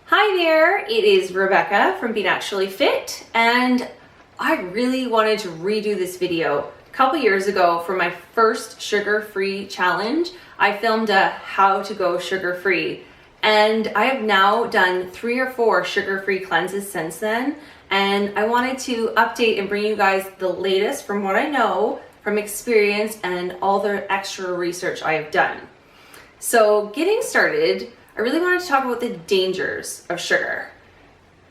Hi there, it is Rebecca from Be Naturally Fit, and I really wanted to redo this video. A couple years ago for my first sugar-free challenge, I filmed a how to go sugar-free, and I have now done 3 or 4 sugar-free cleanses since then, and I wanted to update and bring you guys the latest from what I know, from experience, and all the extra research I have done. So getting started, I really wanted to talk about the dangers of sugar.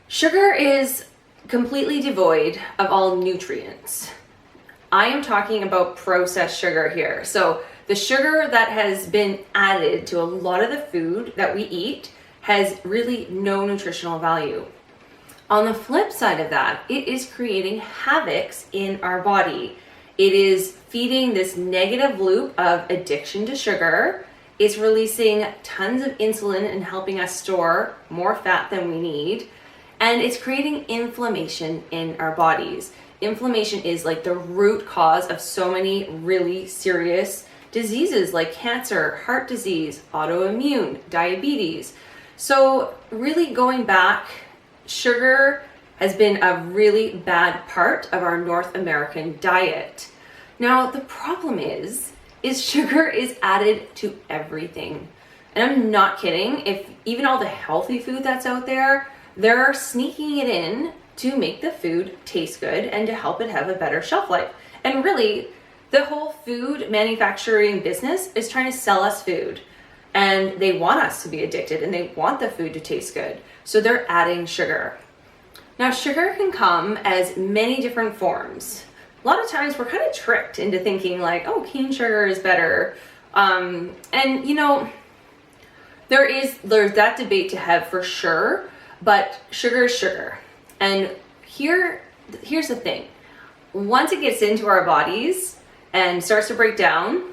Sugar is completely devoid of all nutrients. I am talking about processed sugar here. So the sugar that has been added to a lot of the food that we eat has really no nutritional value. On the flip side of that, it is creating havocs in our body. It is feeding this negative loop of addiction to sugar. It's releasing tons of insulin and helping us store more fat than we need. And it's creating inflammation in our bodies. Inflammation is like the root cause of so many really serious diseases like cancer, heart disease, autoimmune, diabetes. So really going back, sugar has been a really bad part of our North American diet. Now, the problem is sugar is added to everything. And I'm not kidding. If even all the healthy food that's out there, they're sneaking it in to make the food taste good and to help it have a better shelf life. And really, the whole food manufacturing business is trying to sell us food. And they want us to be addicted and they want the food to taste good. So they're adding sugar. Now, sugar can come as many different forms. A lot of times we're kind of tricked into thinking like, oh, cane sugar is better. And you know, there's that debate to have for sure, but sugar is sugar. And here's the thing. Once it gets into our bodies and starts to break down,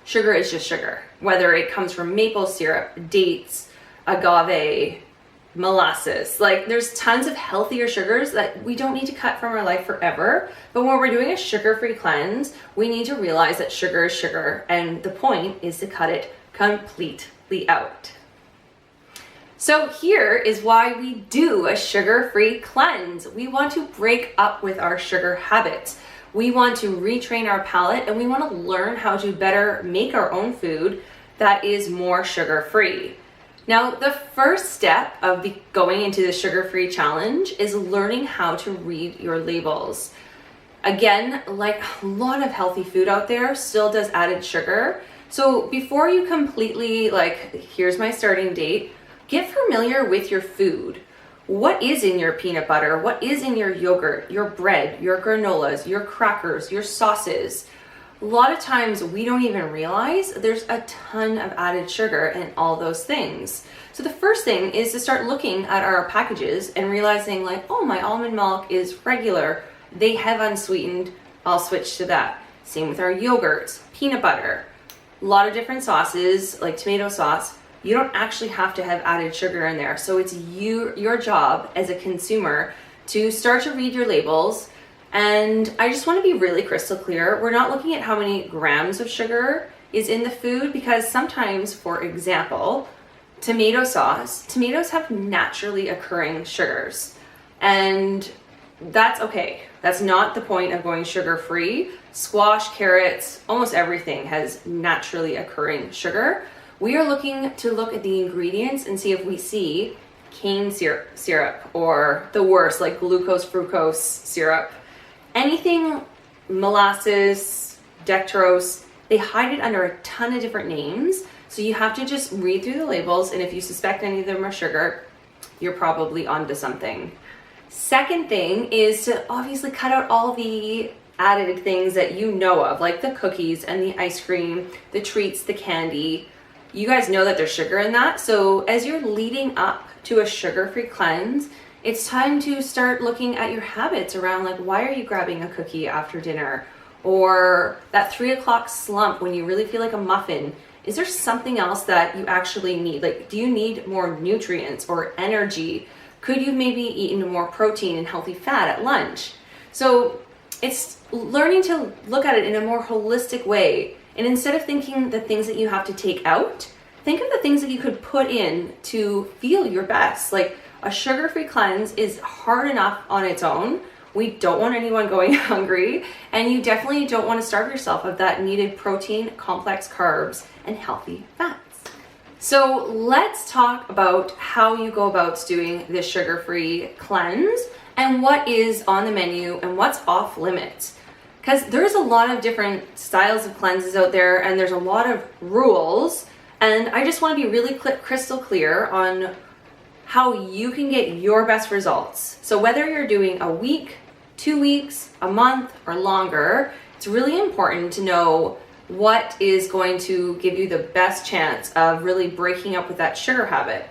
sugar is just sugar. Whether it comes from maple syrup, dates, agave, molasses, like there's tons of healthier sugars that we don't need to cut from our life forever. But when we're doing a sugar-free cleanse, we need to realize that sugar is sugar, and the point is to cut it completely out. So here is why we do a sugar-free cleanse. We want to break up with our sugar habits. We want to retrain our palate, and we want to learn how to better make our own food that is more sugar-free. Now, the first step of going into the sugar-free challenge is learning how to read your labels. Again, like a lot of healthy food out there still does added sugar. So before you completely, here's my starting date, get familiar with your food. What is in your peanut butter? What is in your yogurt, your bread, your granolas, your crackers, your sauces? A lot of times we don't even realize there's a ton of added sugar in all those things. So the first thing is to start looking at our packages and realizing like, oh, my almond milk is regular. They have unsweetened. I'll switch to that. Same with our yogurts, peanut butter, a lot of different sauces like tomato sauce. You don't actually have to have added sugar in there. So it's your job as a consumer to start to read your labels. And I just want to be really crystal clear. We're not looking at how many grams of sugar is in the food, because sometimes, for example, tomato sauce, tomatoes have naturally occurring sugars. And that's okay. That's not the point of going sugar-free. Squash, carrots, almost everything has naturally occurring sugar. We are looking to look at the ingredients and see if we see cane syrup or the worst, like glucose, fructose syrup. Anything molasses, dextrose, they hide it under a ton of different names. So you have to just read through the labels, and if you suspect any of them are sugar, you're probably onto something. Second thing is to obviously cut out all the added things that you know of, like the cookies and the ice cream, the treats, the candy. You guys know that there's sugar in that. So as you're leading up to a sugar-free cleanse, it's time to start looking at your habits around like, why are you grabbing a cookie after dinner? Or that 3 o'clock slump when you really feel like a muffin. Is there something else that you actually need? Like, do you need more nutrients or energy? Could you maybe eaten more protein and healthy fat at lunch? So it's learning to look at it in a more holistic way. And instead of thinking the things that you have to take out, think of the things that you could put in to feel your best. Like a sugar-free cleanse is hard enough on its own. We don't want anyone going hungry, and you definitely don't want to starve yourself of that needed protein, complex carbs, and healthy fats. So let's talk about how you go about doing this sugar-free cleanse and what is on the menu and what's off limits. Because there's a lot of different styles of cleanses out there, and there's a lot of rules, and I just want to be really crystal clear on how you can get your best results. So whether you're doing a week, 2 weeks, a month, or longer, it's really important to know what is going to give you the best chance of really breaking up with that sugar habit.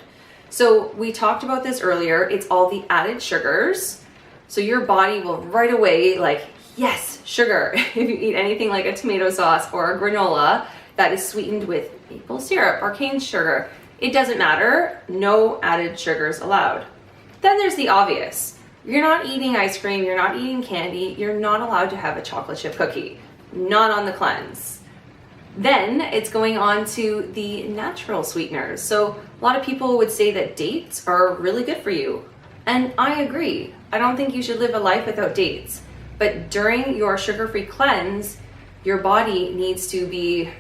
So we talked about this earlier, it's all the added sugars. So your body will right away like, yes, sugar. If you eat anything like a tomato sauce or a granola that is sweetened with maple syrup or cane sugar, it doesn't matter, no added sugars allowed. Then there's the obvious. You're not eating ice cream, you're not eating candy, you're not allowed to have a chocolate chip cookie. Not on the cleanse. Then it's going on to the natural sweeteners. So a lot of people would say that dates are really good for you. And I agree. I don't think you should live a life without dates. But during your sugar-free cleanse, your body needs to be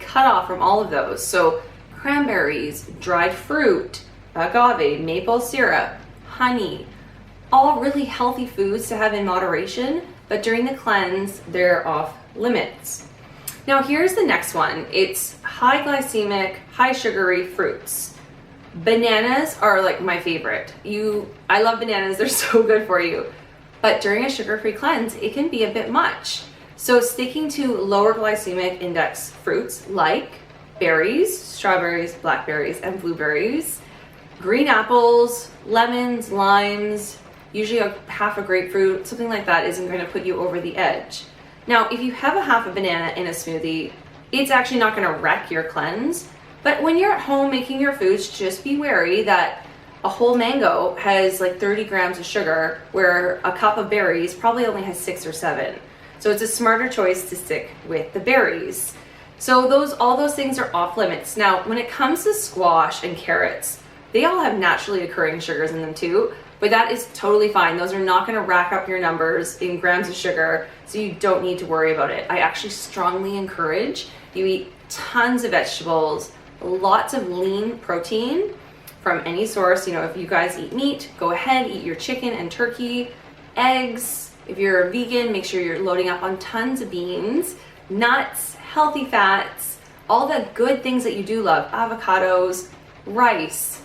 cut off from all of those. So cranberries, dried fruit, agave, maple syrup, honey, all really healthy foods to have in moderation, but during the cleanse, they're off limits. Now here's the next one. It's high glycemic, high sugary fruits. Bananas are like my favorite. I love bananas, they're so good for you. But during a sugar-free cleanse, it can be a bit much. So sticking to lower glycemic index fruits like berries, strawberries, blackberries, and blueberries, green apples, lemons, limes, usually half a grapefruit, something like that isn't going to put you over the edge. Now, if you have a half a banana in a smoothie, it's actually not going to wreck your cleanse. But when you're at home making your foods, just be wary that a whole mango has like 30 grams of sugar, where a cup of berries probably only has 6 or 7. So it's a smarter choice to stick with the berries. So all those things are off limits. Now, when it comes to squash and carrots, they all have naturally occurring sugars in them too, but that is totally fine. Those are not going to rack up your numbers in grams of sugar, so you don't need to worry about it. I actually strongly encourage you eat tons of vegetables, lots of lean protein from any source. You know, if you guys eat meat, go ahead, eat your chicken and turkey, eggs. If you're a vegan, make sure you're loading up on tons of beans, nuts, healthy fats, all the good things that you do love, avocados, rice,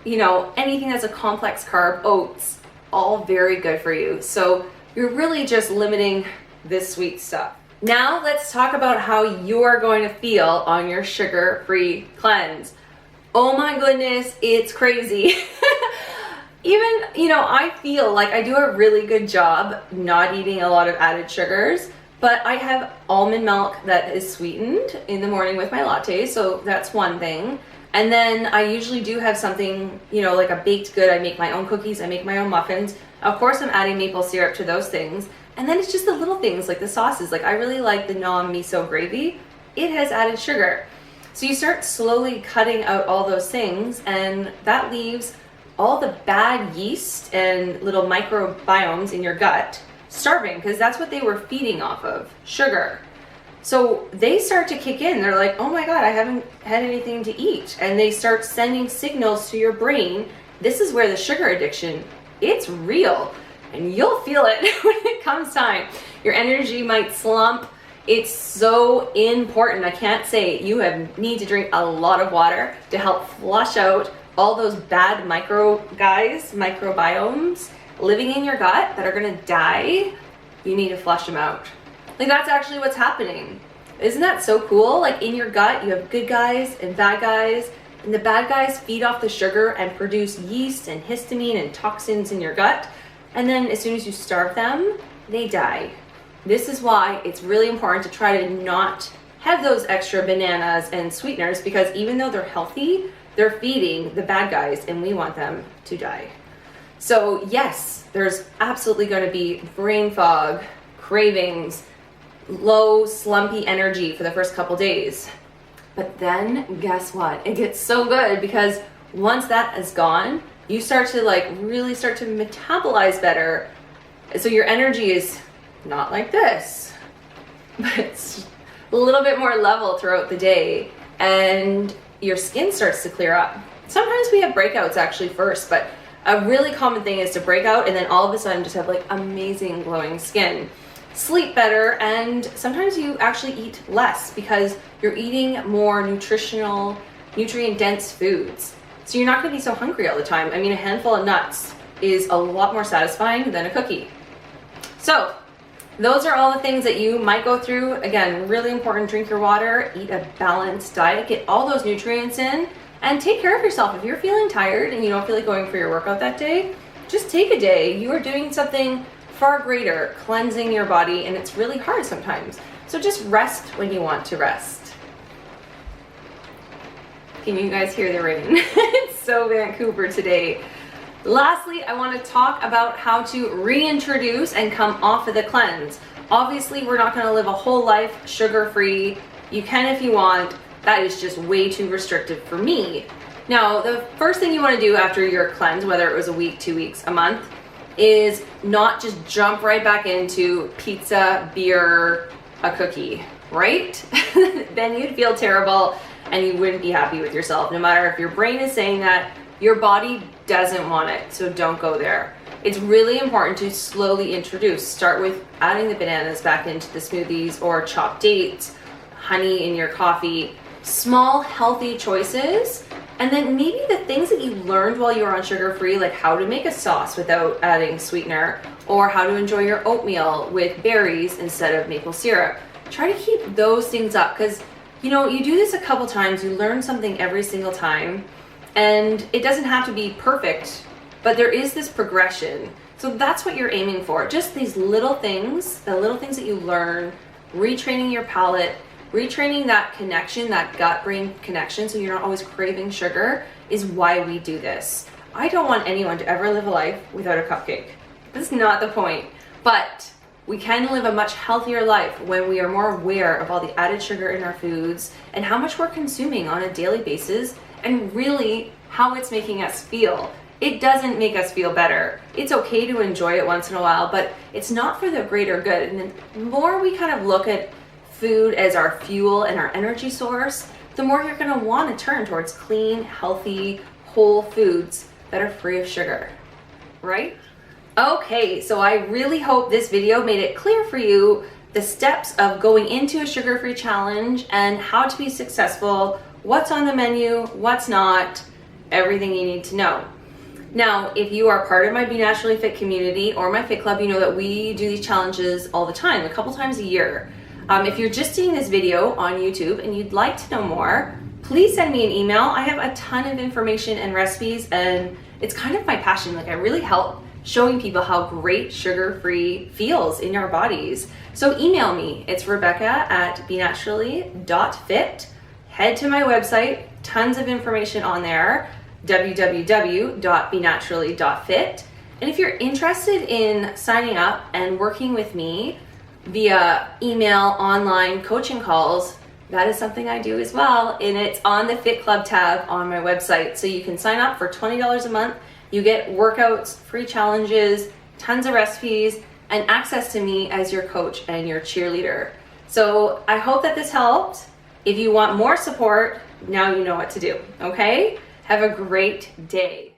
you know, anything that's a complex carb, oats, all very good for you. So you're really just limiting this sweet stuff. Now let's talk about how you're going to feel on your sugar-free cleanse. Oh my goodness, it's crazy. Even, you know, I feel like I do a really good job not eating a lot of added sugars, but I have almond milk that is sweetened in the morning with my latte, so that's one thing. And then I usually do have something, you know, like a baked good. I make my own cookies, I make my own muffins. Of course, I'm adding maple syrup to those things. And then it's just the little things like the sauces. Like I really like the Nom miso gravy. It has added sugar. So you start slowly cutting out all those things, and that leaves all the bad yeast and little microbiomes in your gut starving, because that's what they were feeding off of, sugar. So they start to kick in. They're like, oh my God, I haven't had anything to eat. And they start sending signals to your brain. This is where the sugar addiction, it's real. And you'll feel it when it comes time. Your energy might slump. It's so important. I can't say you need to drink a lot of water to help flush out all those bad microbiomes living in your gut that are gonna die. You need to flush them out. Like that's actually what's happening. Isn't that so cool? Like in your gut, you have good guys and bad guys, and the bad guys feed off the sugar and produce yeast and histamine and toxins in your gut. And then as soon as you starve them, they die. This is why it's really important to try to not have those extra bananas and sweeteners, because even though they're healthy, they're feeding the bad guys and we want them to die. So yes, there's absolutely going to be brain fog, cravings, low slumpy energy for the first couple days. But then guess what? It gets so good because once that is gone, you start to really start to metabolize better. So your energy is not like this, but it's a little bit more level throughout the day, and your skin starts to clear up. Sometimes we have breakouts actually first, but a really common thing is to break out and then all of a sudden just have like amazing glowing skin. Sleep better, and sometimes you actually eat less because you're eating more nutrient dense foods. So you're not going to be so hungry all the time. I mean, a handful of nuts is a lot more satisfying than a cookie. So those are all the things that you might go through. Again, really important: drink your water, eat a balanced diet, get all those nutrients in, and take care of yourself. If you're feeling tired and you don't feel like going for your workout that day, just take a day. You are doing something far greater, cleansing your body, and it's really hard sometimes. So just rest when you want to rest. Can you guys hear the rain? It's so Vancouver today. Lastly, I want to talk about how to reintroduce and come off of the cleanse. Obviously, we're not going to live a whole life sugar-free. You can if you want. That is just way too restrictive for me. Now, the first thing you want to do after your cleanse, whether it was a week, 2 weeks, a month, is not just jump right back into pizza, beer, a cookie, right? Then you'd feel terrible and you wouldn't be happy with yourself. No matter if your brain is saying that, your body doesn't want it, so don't go there. It's really important to slowly introduce. Start with adding the bananas back into the smoothies or chopped dates, honey in your coffee, small healthy choices. And then maybe the things that you learned while you were on sugar-free, like how to make a sauce without adding sweetener, or how to enjoy your oatmeal with berries instead of maple syrup. Try to keep those things up, because you do this a couple times, you learn something every single time, and it doesn't have to be perfect, but there is this progression. So that's what you're aiming for. Just these little things, the little things that you learn, retraining your palate, retraining that connection, that gut-brain connection, so you're not always craving sugar, is why we do this. I don't want anyone to ever live a life without a cupcake. That's not the point. But we can live a much healthier life when we are more aware of all the added sugar in our foods and how much we're consuming on a daily basis, and really how it's making us feel. It doesn't make us feel better. It's okay to enjoy it once in a while, but it's not for the greater good. And the more we kind of look at food as our fuel and our energy source, the more you're going to want to turn towards clean, healthy, whole foods that are free of sugar, right? Okay, so I really hope this video made it clear for you the steps of going into a sugar-free challenge and how to be successful, what's on the menu, what's not, everything you need to know. Now, if you are part of my Be Naturally Fit community or my Fit Club, you know that we do these challenges all the time, a couple times a year. If you're just seeing this video on YouTube and you'd like to know more, please send me an email. I have a ton of information and recipes, and it's kind of my passion. Like, I really help showing people how great sugar-free feels in our bodies. So email me. It's Rebecca@benaturally.fit. Head to my website, tons of information on there, www.benaturally.fit. And if you're interested in signing up and working with me via email, online coaching calls, that is something I do as well, and it's on the Fit Club tab on my website. So you can sign up for $20 a month. You get workouts, free challenges, tons of recipes, and access to me as your coach and your cheerleader. So I hope that this helped. If you want more support, now you know what to do, okay? Have a great day.